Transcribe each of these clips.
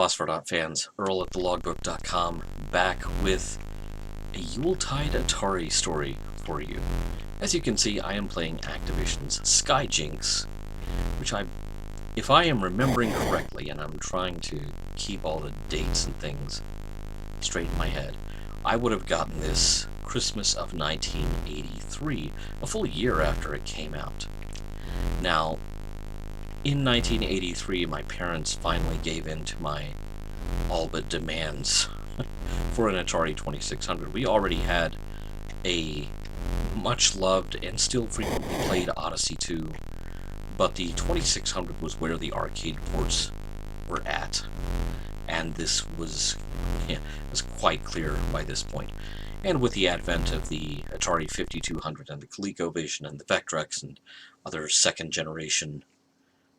Phosphor.fans, Earl at thelogbook.com, back with a Yuletide Atari story for you. As you can see, I am playing Activision's Sky Jinks, which if I am remembering correctly, and I'm trying to keep all the dates and things straight in my head, I would have gotten this Christmas of 1983, a full year after it came out. Now, in 1983, my parents finally gave in to my all but demands for an Atari 2600. We already had a much-loved and still frequently played Odyssey 2, but the 2600 was where the arcade ports were at, and this was quite clear by this point. And with the advent of the Atari 5200 and the ColecoVision and the Vectrex and other second-generation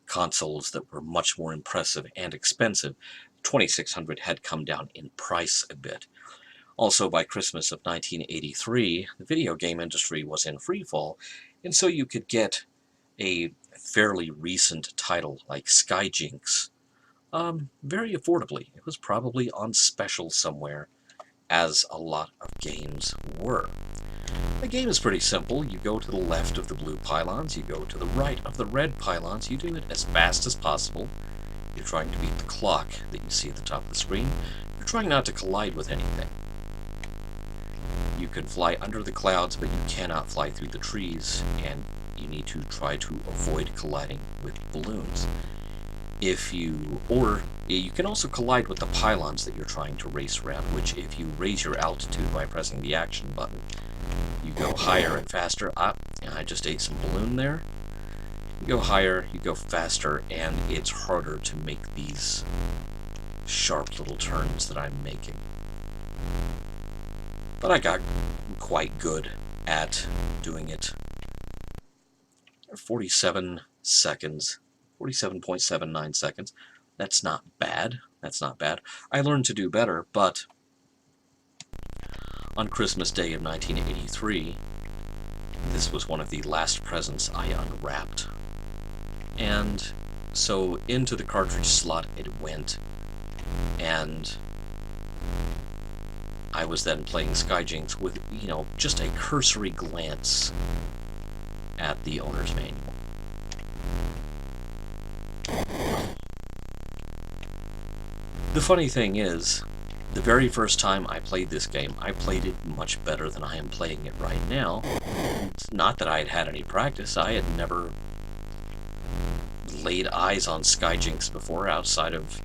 consoles that were much more impressive and expensive, 2600 had come down in price a bit. Also, by Christmas of 1983, the video game industry was in freefall, and so you could get a fairly recent title like Sky Jinks very affordably. It was probably on special somewhere, as a lot of games were. The game is pretty simple. You go to the left of the blue pylons, you go to the right of the red pylons, you do it as fast as possible. You're trying to beat the clock that you see at the top of the screen. You're trying not to collide with anything. You can fly under the clouds, but you cannot fly through the trees, and you need to try to avoid colliding with balloons. You can also collide with the pylons that you're trying to race around, which if you raise your altitude by pressing the action button, you go higher and faster. I just ate some balloon there. You go higher, you go faster, and it's harder to make these sharp little turns that I'm making. But I got quite good at doing it. 47 seconds. 47.79 seconds. That's not bad. That's not bad. I learned to do better, but on Christmas Day of 1983, this was one of the last presents I unwrapped. And so into the cartridge slot it went, and I was then playing Sky Jinks with, just a cursory glance at the owner's manual. The funny thing is, the very first time I played this game, I played it much better than I am playing it right now. It's not that I had had any practice. I had never laid eyes on Sky Jinks before outside of,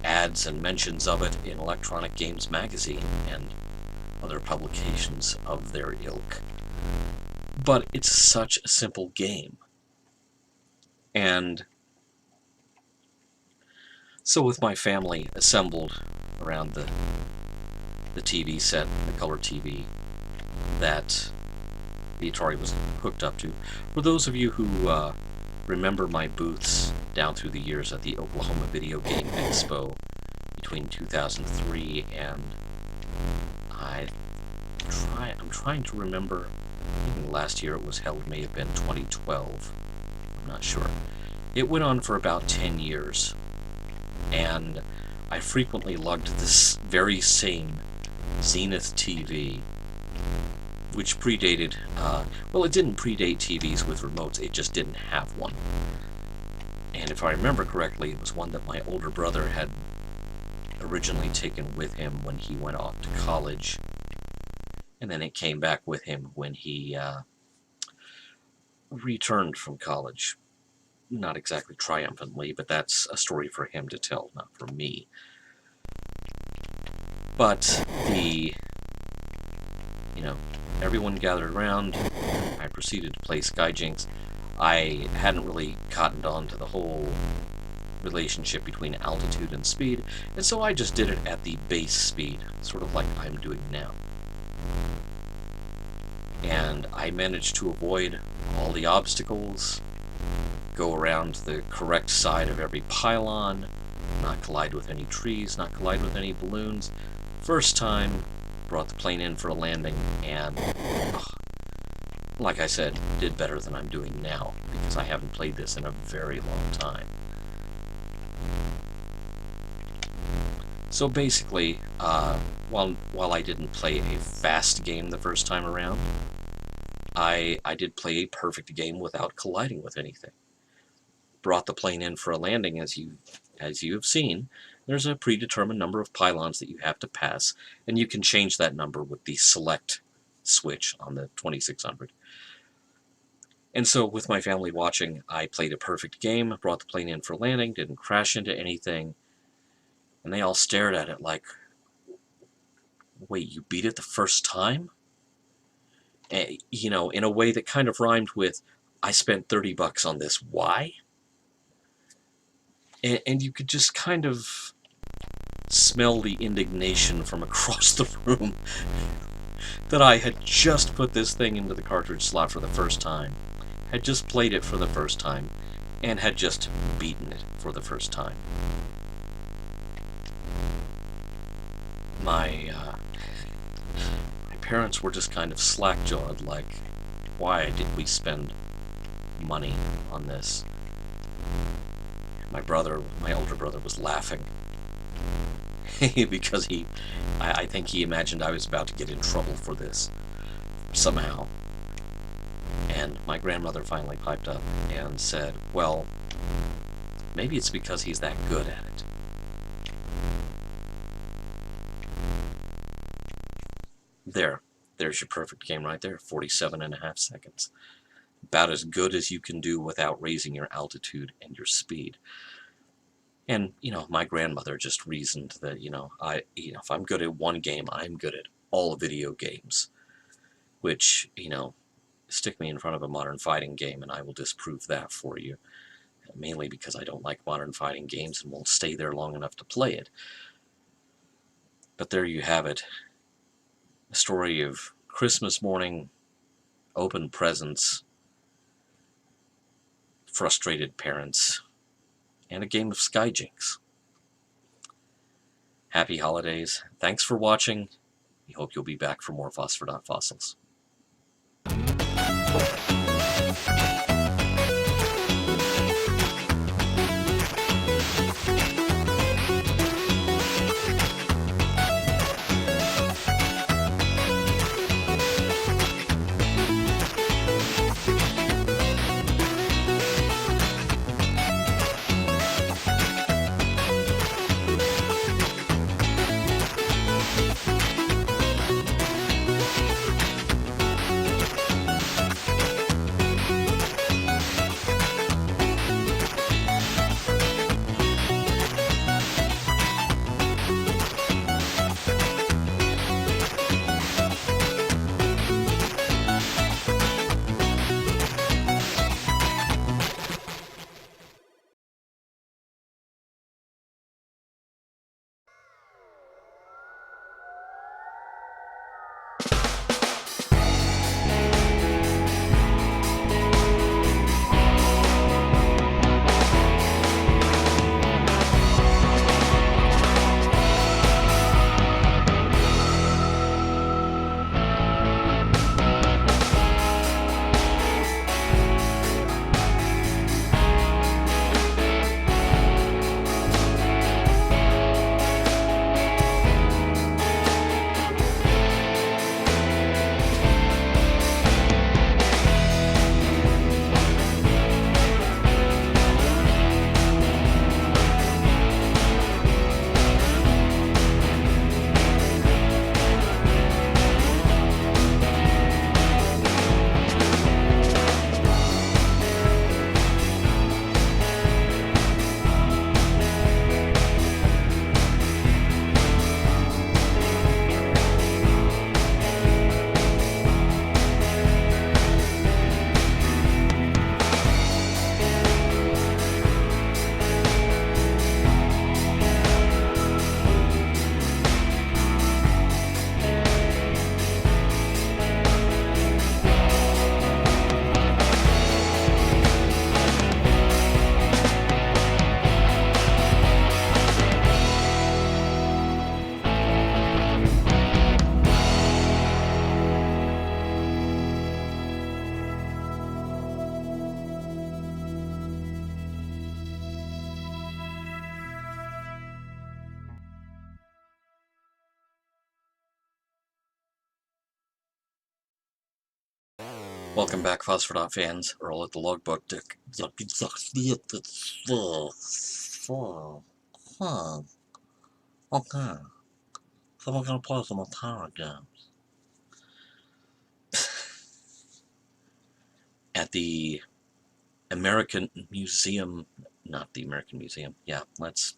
ads and mentions of it in Electronic Games Magazine and other publications of their ilk. But it's such a simple game. And so with my family assembled around the TV set, the color TV, that the Atari was hooked up to, for those of you who remember my booths down through the years at the Oklahoma Video Game Expo between 2003 and I'm trying to remember, even last year it was held, may have been 2012, I'm not sure. It went on for about 10 years. And I frequently lugged this very same Zenith TV, which predated, it didn't predate TVs with remotes, it just didn't have one. And if I remember correctly, it was one that my older brother had originally taken with him when he went off to college, and then it came back with him when he returned from college. Not exactly triumphantly, but that's a story for him to tell, not for me. But everyone gathered around. I proceeded to play Sky Jinks. I hadn't really cottoned on to the whole relationship between altitude and speed, and so I just did it at the base speed, sort of like I'm doing now. And I managed to avoid all the obstacles, go around the correct side of every pylon, not collide with any trees, not collide with any balloons. First time, brought the plane in for a landing, and like I said, did better than I'm doing now, because I haven't played this in a very long time. So basically, while I didn't play a fast game the first time around, I did play a perfect game without colliding with anything. Brought the plane in for a landing, as you have seen. There's a predetermined number of pylons that you have to pass, and you can change that number with the select switch on the 2600. And so with my family watching, I played a perfect game, brought the plane in for landing, didn't crash into anything, and they all stared at it like, wait, you beat it the first time? You know, in a way that kind of rhymed with, I spent $30 on this, why? And you could just kind of smell the indignation from across the room that I had just put this thing into the cartridge slot for the first time, had just played it for the first time, and had just beaten it for the first time. My parents were just kind of slack-jawed, like, why did we spend money on this? My older brother was laughing because I think he imagined I was about to get in trouble for this somehow. And my grandmother finally piped up and said, well, maybe it's because he's that good at it. There's your perfect game right there, 47.5 seconds. About as good as you can do without raising your altitude and your speed. And, you know, my grandmother just reasoned that, if I'm good at one game, I'm good at all video games. Which, stick me in front of a modern fighting game and I will disprove that for you. Mainly because I don't like modern fighting games and won't stay there long enough to play it. But there you have it. A story of Christmas morning, open presents, frustrated parents, and a game of Sky Jinks. Happy holidays. Thanks for watching. We hope you'll be back for more Phosphor.Fossils. Welcome back, Phosphor fans. Earl at the logbook. Okay, so we're gonna play some Atari games. At the American Museum, not the American Museum. Yeah, let's